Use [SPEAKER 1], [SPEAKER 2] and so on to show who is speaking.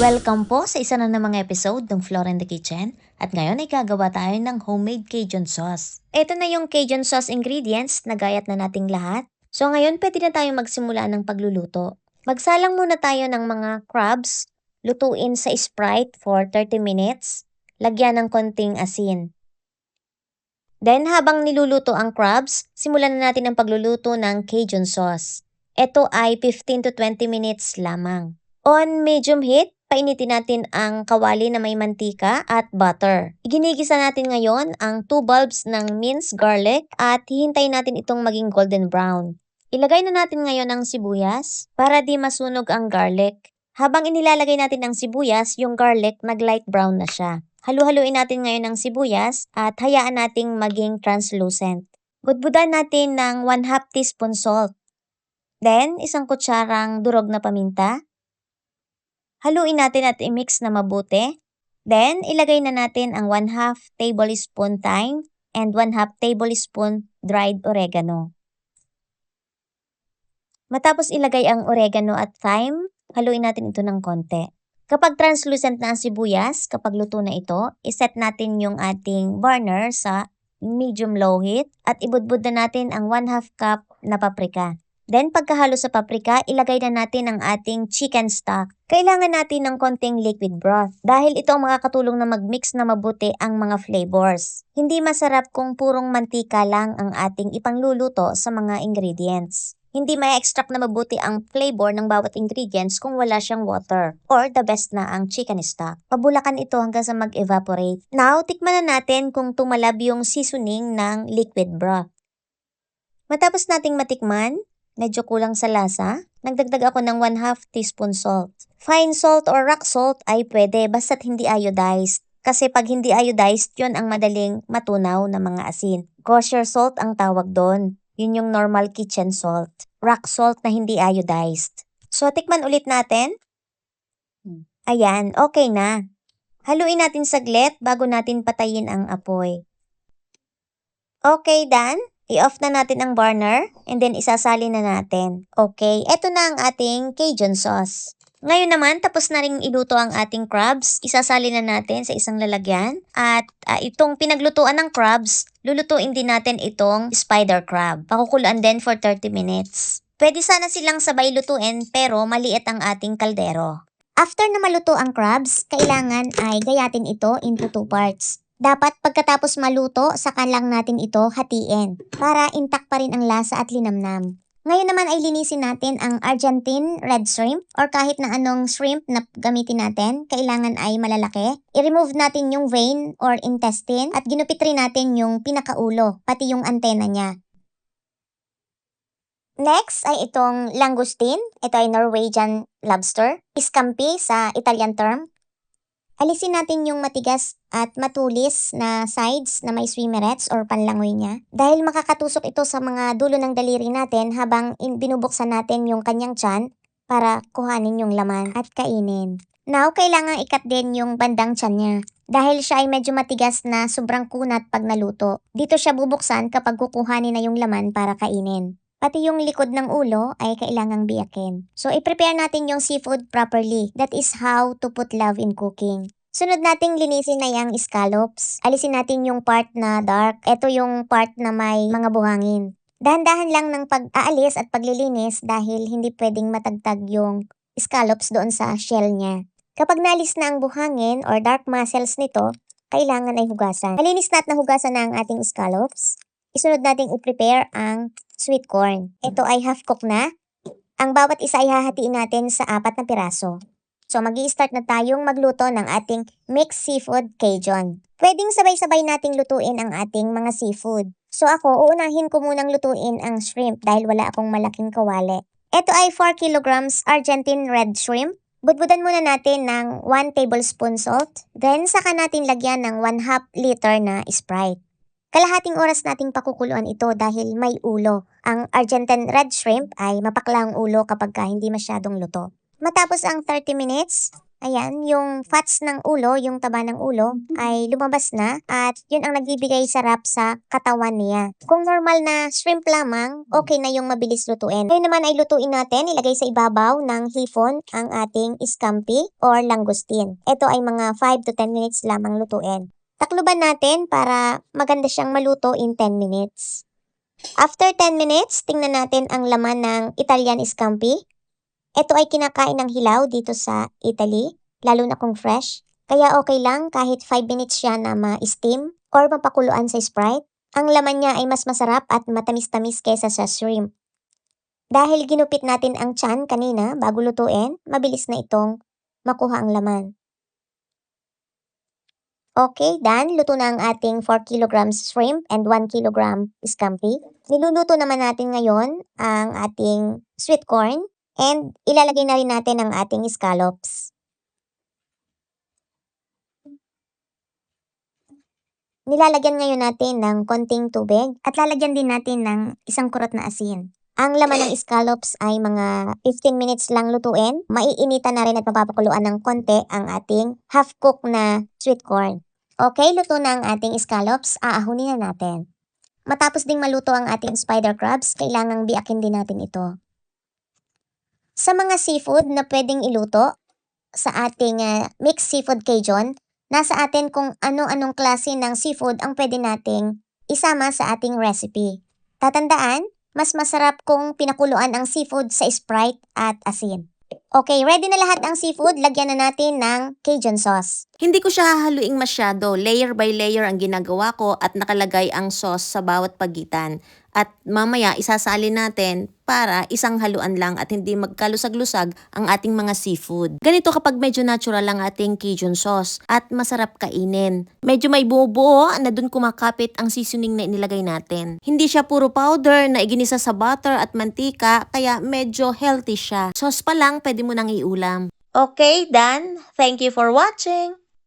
[SPEAKER 1] Welcome po sa isa na namang episode ng Flora in the Kitchen at ngayon ay gagawa tayo ng homemade Cajun sauce. Ito na yung Cajun sauce ingredients na gayat na nating lahat. So ngayon pwede na tayong magsimula ng pagluluto. Magsalang muna tayo ng mga crabs, lutuin sa Sprite for 30 minutes, lagyan ng konting asin. Then habang niluluto ang crabs, simulan na natin ang pagluluto ng Cajun sauce. Ito ay 15 to 20 minutes lamang. On medium heat, painitin natin ang kawali na may mantika at butter. Iginigisa natin ngayon ang 2 bulbs ng minced garlic at hihintayin natin itong maging golden brown. Ilagay na natin ngayon ang sibuyas para di masunog ang garlic. Habang inilalagay natin ang sibuyas, yung garlic nag-light brown na siya. Halu-haluin natin ngayon ang sibuyas at hayaan nating maging translucent. Budbudan natin ng 1/2 teaspoon salt. Then, isang kutsarang durog na paminta. Haluin natin at i-mix na mabuti. Then, ilagay na natin ang 1/2 tablespoon thyme and 1/2 tablespoon dried oregano. Matapos ilagay ang oregano at thyme, haluin natin ito ng konti. Kapag translucent na ang sibuyas, kapag luto na ito, iset natin yung ating burner sa medium-low heat at ibudbud na natin ang 1/2 cup na paprika. Then pagkahalo sa paprika, ilagay na natin ang ating chicken stock. Kailangan natin ng konting liquid broth dahil ito ang makakatulong na mag-mix na mabuti ang mga flavors. Hindi masarap kung purong mantika lang ang ating ipangluluto sa mga ingredients. Hindi ma-extract na mabuti ang flavor ng bawat ingredients kung wala siyang water. Or the best na ang chicken stock. Pabulakan ito hanggang sa mag-evaporate. Now, tikman na natin kung tumalab yung seasoning ng liquid broth. Matapos nating matikman, medyo kulang sa lasa, nagdagdag ako ng 1/2 teaspoon salt. Fine salt or rock salt ay pwede basta't hindi iodized. Kasi pag hindi iodized, yun ang madaling matunaw na mga asin. Kosher salt ang tawag doon. Yun yung normal kitchen salt. Rock salt na hindi iodized. So, tikman ulit natin. Ayan, okay na. Haluin natin saglit bago natin patayin ang apoy. Okay, done. I-off na natin ang burner and then isasalin na natin. Okay, eto na ang ating Cajun sauce. Ngayon naman, tapos na rin iluto ang ating crabs. Isasali na natin sa isang lalagyan. At itong pinaglutuan ng crabs, lulutuin din natin itong spider crab. Pakukuluan din for 30 minutes. Pwede sana silang sabay lutuin pero maliit ang ating kaldero. After na maluto ang crabs, kailangan ay gayatin ito into 2 parts. Dapat pagkatapos maluto, saka lang natin ito hatiin para intact pa rin ang lasa at linamnam. Ngayon naman ay linisin natin ang Argentine red shrimp or kahit na anong shrimp na gamitin natin, kailangan ay malalaki. I-remove natin yung vein or intestine at ginupit rin natin yung pinakaulo, pati yung antena niya. Next ay itong langoustine. Ito ay Norwegian lobster. Scampi sa Italian term. Alisin natin yung matigas at matulis na sides na may swimmerets or panlangoy niya. Dahil makakatusok ito sa mga dulo ng daliri natin habang binubuksan natin yung kanyang tiyan para kuhanin yung laman at kainin. Now, kailangan ikat din yung bandang tiyan niya. Dahil siya ay medyo matigas na sobrang kunat pag naluto. Dito siya bubuksan kapag kukuhanin na yung laman para kainin. Pati yung likod ng ulo ay kailangang biyakin. So, i-prepare natin yung seafood properly. That is how to put love in cooking. Sunod nating linisin na yung scallops. Alisin natin yung part na dark. Ito yung part na may mga buhangin. Dahan-dahan lang ng pag-aalis at paglilinis dahil hindi pwedeng matagtag yung scallops doon sa shell niya. Kapag nalis na ang buhangin or dark muscles nito, kailangan ay hugasan. Malinis na at nahugasan na ang ating scallops. Isunod nating i-prepare ang sweet corn. Ito ay half cook na. Ang bawat isa ay hahatiin natin sa 4 na piraso. So mag-i-start na tayong magluto ng ating mixed seafood Cajun. Pwedeng sabay-sabay nating lutuin ang ating mga seafood. So ako, uunahin ko munang lutuin ang shrimp dahil wala akong malaking kawali. Ito ay 4 kilograms Argentine red shrimp. Budbudan muna natin ng 1 tablespoon salt. Then saka natin lagyan ng 1/2 liter na Sprite. Kalahating oras nating pakukuluan ito dahil may ulo. Ang Argentine red shrimp ay mapakla ang ulo kapag hindi masyadong luto. Matapos ang 30 minutes, Ayan, yung fats ng ulo, yung taba ng ulo ay lumabas na at yun ang nagbibigay sarap sa katawan niya. Kung normal na shrimp lamang, okay na yung mabilis lutuin. Ngayon naman ay lutuin natin, ilagay sa ibabaw ng hipon ang ating scampi or langoustine. Ito ay mga 5 to 10 minutes lamang lutuin. Takluban natin para maganda siyang maluto in 10 minutes. After 10 minutes, tingnan natin ang laman ng Italian scampi. Ito ay kinakain ng hilaw dito sa Italy, lalo na kung fresh. Kaya okay lang kahit 5 minutes siya na ma-steam or mapakuluan sa Sprite. Ang laman niya ay mas masarap at matamis-tamis kaysa sa shrimp. Dahil ginupit natin ang tiyan kanina bago lutuin, mabilis na itong makuha ang laman. Okay, done. Luto na ang ating 4 kilograms shrimp and 1 kilogram scampi. Niluluto naman natin ngayon ang ating sweet corn and ilalagay na rin natin ang ating scallops. Nilalagyan ngayon natin ng konting tubig at lalagyan din natin ng isang kurot na asin. Ang laman ng scallops ay mga 15 minutes lang lutuin. Maiinitan na rin at mapapakuluan ng konti ang ating half-cooked na sweet corn. Okay, luto na ang ating scallops. Aahunin na natin. Matapos ding maluto ang ating spider crabs, kailangang biakin din natin ito. Sa mga seafood na pwedeng iluto sa ating mixed seafood Cajun, nasa atin kung ano-anong klase ng seafood ang pwede nating isama sa ating recipe. Tatandaan, mas masarap kung pinakuluan ang seafood sa Sprite at asin. Okay, ready na lahat ang seafood. Lagyan na natin ng Cajun sauce.
[SPEAKER 2] Hindi ko siya hahaluing masyado. Layer by layer ang ginagawa ko at nakalagay ang sauce sa bawat pagitan. At mamaya isasalin natin para isang haluan lang at hindi magkalusag-lusag ang ating mga seafood. Ganito kapag medyo natural ang ating Cajun sauce at masarap kainin. Medyo may buo-buo na dun kumakapit ang seasoning na inilagay natin. Hindi siya puro powder na iginisa sa butter at mantika kaya medyo healthy siya. Sauce pa lang pwede mo nang iulam.
[SPEAKER 1] Okay, done. Thank you for watching.